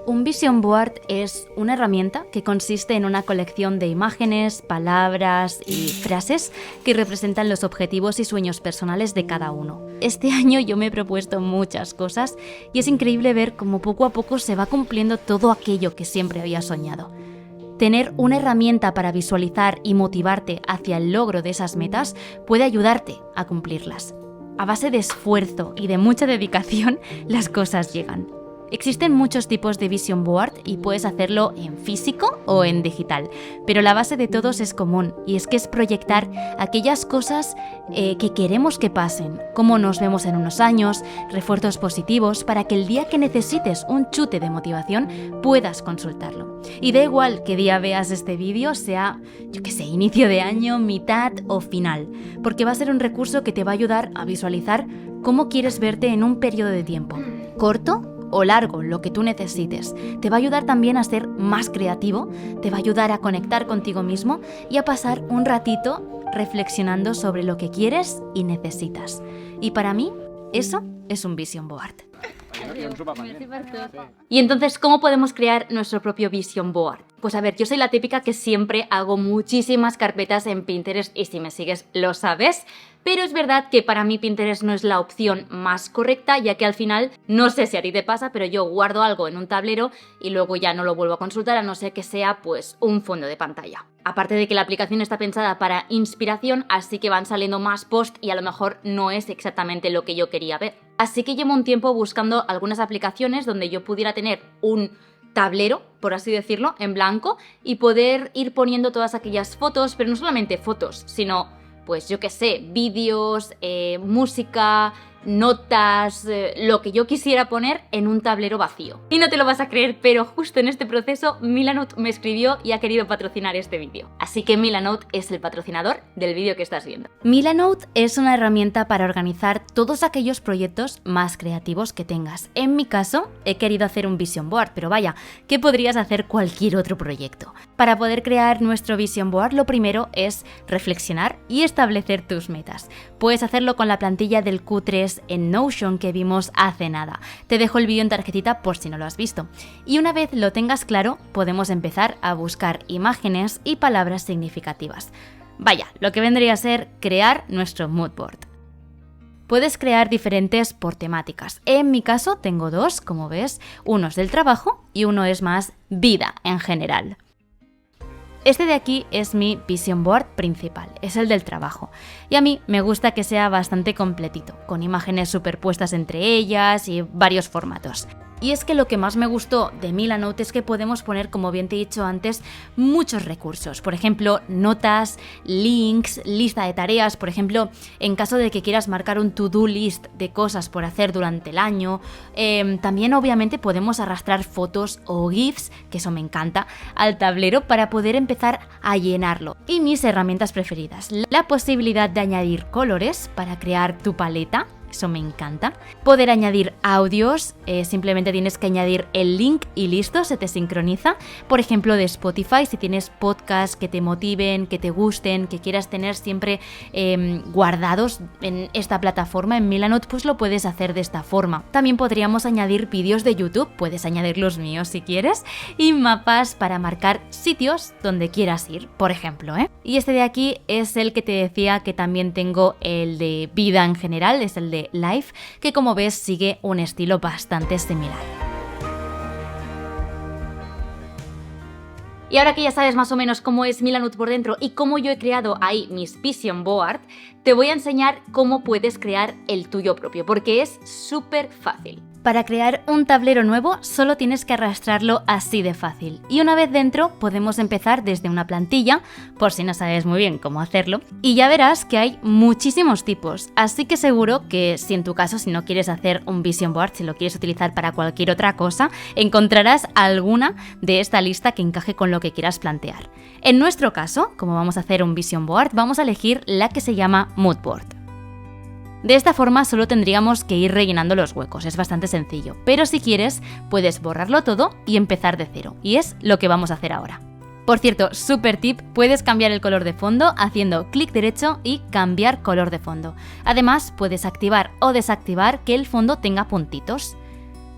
Un vision board es una herramienta que consiste en una colección de imágenes, palabras y frases que representan los objetivos y sueños personales de cada uno. Este año yo me he propuesto muchas cosas y es increíble ver cómo poco a poco se va cumpliendo todo aquello que siempre había soñado. Tener una herramienta para visualizar y motivarte hacia el logro de esas metas puede ayudarte a cumplirlas. A base de esfuerzo y de mucha dedicación, las cosas llegan. Existen muchos tipos de vision board y puedes hacerlo en físico o en digital, pero la base de todos es común y es que es proyectar aquellas cosas que queremos que pasen, cómo nos vemos en unos años, refuerzos positivos para que el día que necesites un chute de motivación puedas consultarlo. Y da igual qué día veas este vídeo, sea, inicio de año, mitad o final, porque va a ser un recurso que te va a ayudar a visualizar cómo quieres verte en un periodo de tiempo, corto o largo, lo que tú necesites. Te va a ayudar también a ser más creativo, te va a ayudar a conectar contigo mismo y a pasar un ratito reflexionando sobre lo que quieres y necesitas. Y para mí, eso es un vision board. Y entonces, ¿cómo podemos crear nuestro propio vision board? Pues a ver, yo soy la típica que siempre hago muchísimas carpetas en Pinterest y si me sigues lo sabes, pero es verdad que para mí Pinterest no es la opción más correcta, ya que al final, no sé si a ti te pasa, pero yo guardo algo en un tablero y luego ya no lo vuelvo a consultar a no ser que sea pues un fondo de pantalla. Aparte de que la aplicación está pensada para inspiración, así que van saliendo más posts y a lo mejor no es exactamente lo que yo quería ver. Así que llevo un tiempo buscando algunas aplicaciones donde yo pudiera tener un tablero, por así decirlo, en blanco y poder ir poniendo todas aquellas fotos, pero no solamente fotos, sino, pues yo qué sé, vídeos, música, notas, lo que yo quisiera poner en un tablero vacío. Y no te lo vas a creer, pero justo en este proceso Milanote me escribió y ha querido patrocinar este vídeo. Así que Milanote es el patrocinador del vídeo que estás viendo. Milanote es una herramienta para organizar todos aquellos proyectos más creativos que tengas. En mi caso, he querido hacer un vision board, pero vaya, que podrías hacer cualquier otro proyecto. Para poder crear nuestro vision board, lo primero es reflexionar y establecer tus metas. Puedes hacerlo con la plantilla del Q3 en Notion que vimos hace nada. Te dejo el vídeo en tarjetita por si no lo has visto. Y una vez lo tengas claro, podemos empezar a buscar imágenes y palabras significativas. Vaya, lo que vendría a ser crear nuestro mood board. Puedes crear diferentes por temáticas. En mi caso tengo dos, como ves, uno es del trabajo y uno es más vida en general. Este de aquí es mi vision board principal, es el del trabajo. Y a mí me gusta que sea bastante completito, con imágenes superpuestas entre ellas y varios formatos. Y es que lo que más me gustó de Milanote es que podemos poner, como bien te he dicho antes, muchos recursos. Por ejemplo, notas, links, lista de tareas. Por ejemplo, en caso de que quieras marcar un to-do list de cosas por hacer durante el año. También obviamente podemos arrastrar fotos o GIFs, que eso me encanta, al tablero para poder empezar a llenarlo. Y mis herramientas preferidas, la posibilidad de añadir colores para crear tu paleta. Eso me encanta. Poder añadir audios, simplemente tienes que añadir el link y listo, se te sincroniza. Por ejemplo, de Spotify, si tienes podcasts que te motiven, que te gusten, que quieras tener siempre guardados en esta plataforma, en Milanote, pues lo puedes hacer de esta forma. También podríamos añadir vídeos de YouTube, puedes añadir los míos si quieres, y mapas para marcar sitios donde quieras ir, por ejemplo, Y este de aquí es el que te decía que también tengo, el de vida en general, es el de Life, que como ves sigue un estilo bastante similar. Y ahora que ya sabes más o menos cómo es Milanote por dentro y cómo yo he creado ahí mis vision board, te voy a enseñar cómo puedes crear el tuyo propio, porque es súper fácil. Para crear un tablero nuevo solo tienes que arrastrarlo así de fácil. Y una vez dentro podemos empezar desde una plantilla, por si no sabes muy bien cómo hacerlo, y ya verás que hay muchísimos tipos. Así que seguro que si en tu caso, si no quieres hacer un vision board, si lo quieres utilizar para cualquier otra cosa, encontrarás alguna de esta lista que encaje con lo que quieras plantear. En nuestro caso, como vamos a hacer un vision board, vamos a elegir la que se llama mood board. De esta forma solo tendríamos que ir rellenando los huecos, es bastante sencillo, pero si quieres puedes borrarlo todo y empezar de cero, y es lo que vamos a hacer ahora. Por cierto, super tip, puedes cambiar el color de fondo haciendo clic derecho y cambiar color de fondo. Además, puedes activar o desactivar que el fondo tenga puntitos.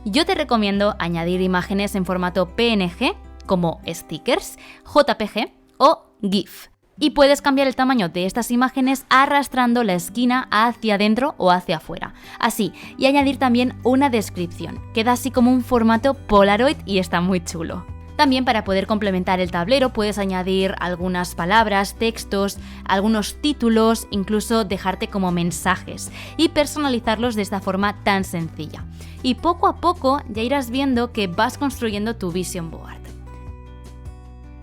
Yo te recomiendo añadir imágenes en formato PNG, como stickers, JPG o GIF. Y puedes cambiar el tamaño de estas imágenes arrastrando la esquina hacia adentro o hacia afuera. Así, y añadir también una descripción. Queda así como un formato Polaroid y está muy chulo. También para poder complementar el tablero puedes añadir algunas palabras, textos, algunos títulos, incluso dejarte como mensajes y personalizarlos de esta forma tan sencilla. Y poco a poco ya irás viendo que vas construyendo tu vision board.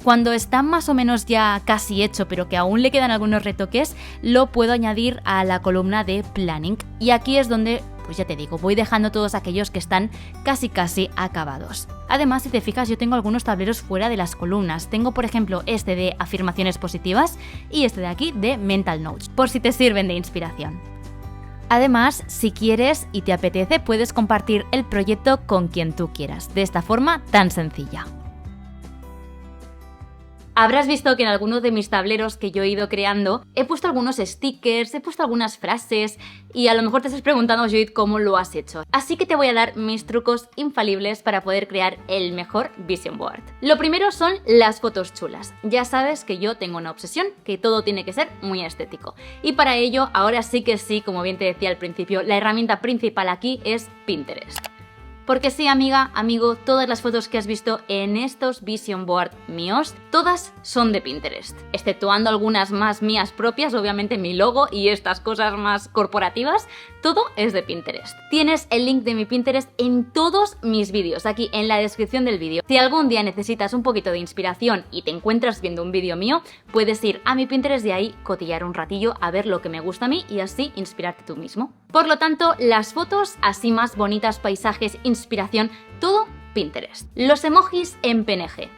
Cuando está más o menos ya casi hecho, pero que aún le quedan algunos retoques, lo puedo añadir a la columna de planning. Y aquí es donde, pues ya te digo, voy dejando todos aquellos que están casi acabados. Además, si te fijas, yo tengo algunos tableros fuera de las columnas. Tengo, por ejemplo, este de afirmaciones positivas y este de aquí de mental notes, por si te sirven de inspiración. Además, si quieres y te apetece, puedes compartir el proyecto con quien tú quieras, de esta forma tan sencilla. Habrás visto que en algunos de mis tableros que yo he ido creando he puesto algunos stickers, he puesto algunas frases y a lo mejor te estás preguntando, Judith, ¿cómo lo has hecho? Así que te voy a dar mis trucos infalibles para poder crear el mejor vision board. Lo primero son las fotos chulas. Ya sabes que yo tengo una obsesión, que todo tiene que ser muy estético. Y para ello, ahora sí que sí, como bien te decía al principio, la herramienta principal aquí es Pinterest. Porque sí, amiga, amigo, todas las fotos que has visto en estos vision board míos, todas son de Pinterest. Exceptuando algunas más mías propias, obviamente mi logo y estas cosas más corporativas, todo es de Pinterest. Tienes el link de mi Pinterest en todos mis vídeos, aquí en la descripción del vídeo. Si algún día necesitas un poquito de inspiración y te encuentras viendo un vídeo mío, puedes ir a mi Pinterest y ahí cotillar un ratillo a ver lo que me gusta a mí y así inspirarte tú mismo. Por lo tanto, las fotos así más bonitas, paisajes, inspiración, todo Pinterest. Los emojis en PNG.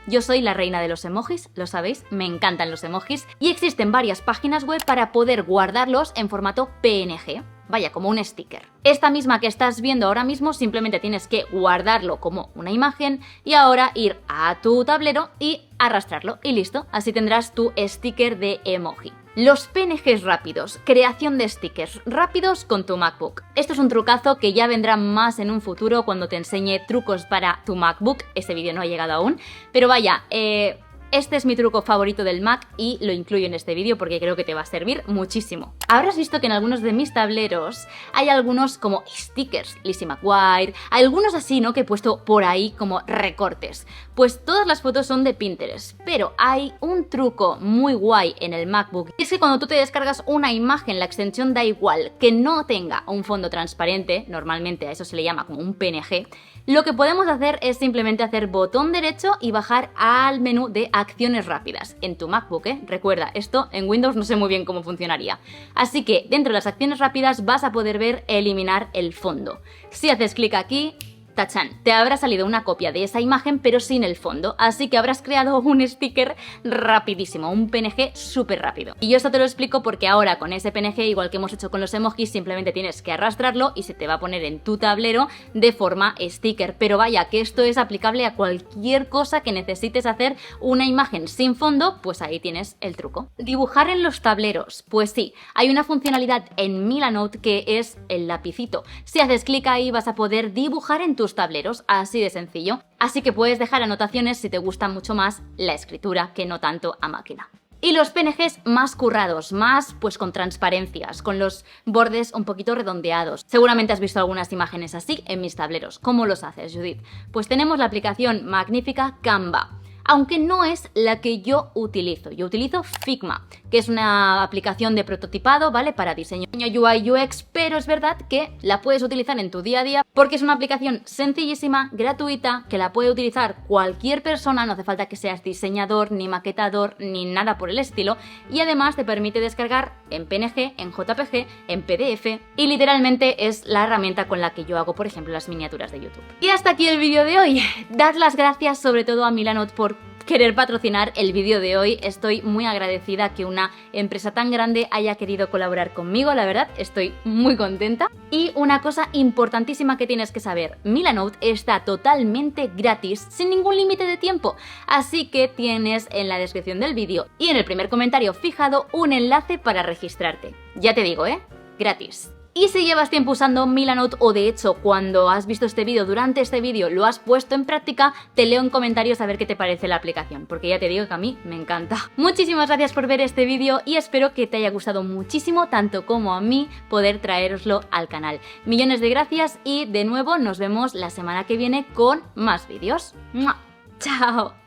Yo soy la reina de los emojis, lo sabéis, me encantan los emojis y existen varias páginas web para poder guardarlos en formato PNG. Vaya, como un sticker. Esta misma que estás viendo ahora mismo simplemente tienes que guardarlo como una imagen y ahora ir a tu tablero y arrastrarlo y listo, así tendrás tu sticker de emoji. Los PNGs rápidos, creación de stickers rápidos con tu MacBook. Esto es un trucazo que ya vendrá más en un futuro cuando te enseñe trucos para tu MacBook. Ese vídeo no ha llegado aún, pero vaya, este es mi truco favorito del Mac y lo incluyo en este vídeo porque creo que te va a servir muchísimo. Habrás visto que en algunos de mis tableros hay algunos como stickers, Lizzie McGuire, algunos así, ¿no? Que he puesto por ahí como recortes. Pues todas las fotos son de Pinterest, pero hay un truco muy guay en el MacBook. Es que cuando tú te descargas una imagen, la extensión da igual que no tenga un fondo transparente, normalmente a eso se le llama como un PNG, lo que podemos hacer es simplemente hacer botón derecho y bajar al menú de acciones rápidas en tu MacBook, ¿eh? Recuerda, esto en Windows no sé muy bien cómo funcionaría. Así que dentro de las acciones rápidas vas a poder ver eliminar el fondo. Si haces clic aquí, tachán, te habrá salido una copia de esa imagen pero sin el fondo, así que habrás creado un sticker rapidísimo, un PNG súper rápido. Y yo esto te lo explico porque ahora con ese PNG, igual que hemos hecho con los emojis, simplemente tienes que arrastrarlo y se te va a poner en tu tablero de forma sticker. Pero vaya, que esto es aplicable a cualquier cosa que necesites hacer una imagen sin fondo, pues ahí tienes el truco. Dibujar en los tableros, pues sí, hay una funcionalidad en Milanote que es el lapicito. Si haces clic ahí vas a poder dibujar en tus tableros, así de sencillo. Así que puedes dejar anotaciones si te gusta mucho más la escritura que no tanto a máquina. Y los PNGs más currados, más pues con transparencias, con los bordes un poquito redondeados. Seguramente has visto algunas imágenes así en mis tableros. ¿Cómo los haces, Judith? Pues tenemos la aplicación magnífica Canva. Aunque no es la que yo utilizo. Yo utilizo Figma, que es una aplicación de prototipado, ¿vale? Para diseño UI UX, pero es verdad que la puedes utilizar en tu día a día porque es una aplicación sencillísima, gratuita, que la puede utilizar cualquier persona, no hace falta que seas diseñador, ni maquetador, ni nada por el estilo, y además te permite descargar en PNG, en JPG, en PDF, y literalmente es la herramienta con la que yo hago, por ejemplo, las miniaturas de YouTube. Y hasta aquí el vídeo de hoy. Dad las gracias sobre todo a Milanote por querer patrocinar el vídeo de hoy. Estoy muy agradecida que una empresa tan grande haya querido colaborar conmigo, la verdad, estoy muy contenta. Y una cosa importantísima que tienes que saber, Milanote está totalmente gratis, sin ningún límite de tiempo, así que tienes en la descripción del vídeo y en el primer comentario fijado un enlace para registrarte. Ya te digo, gratis. Y si llevas tiempo usando Milanote o de hecho cuando has visto este vídeo, durante este vídeo lo has puesto en práctica, te leo en comentarios a ver qué te parece la aplicación, porque ya te digo que a mí me encanta. Muchísimas gracias por ver este vídeo y espero que te haya gustado muchísimo, tanto como a mí, poder traeroslo al canal. Millones de gracias y de nuevo nos vemos la semana que viene con más vídeos. ¡Mua! ¡Chao!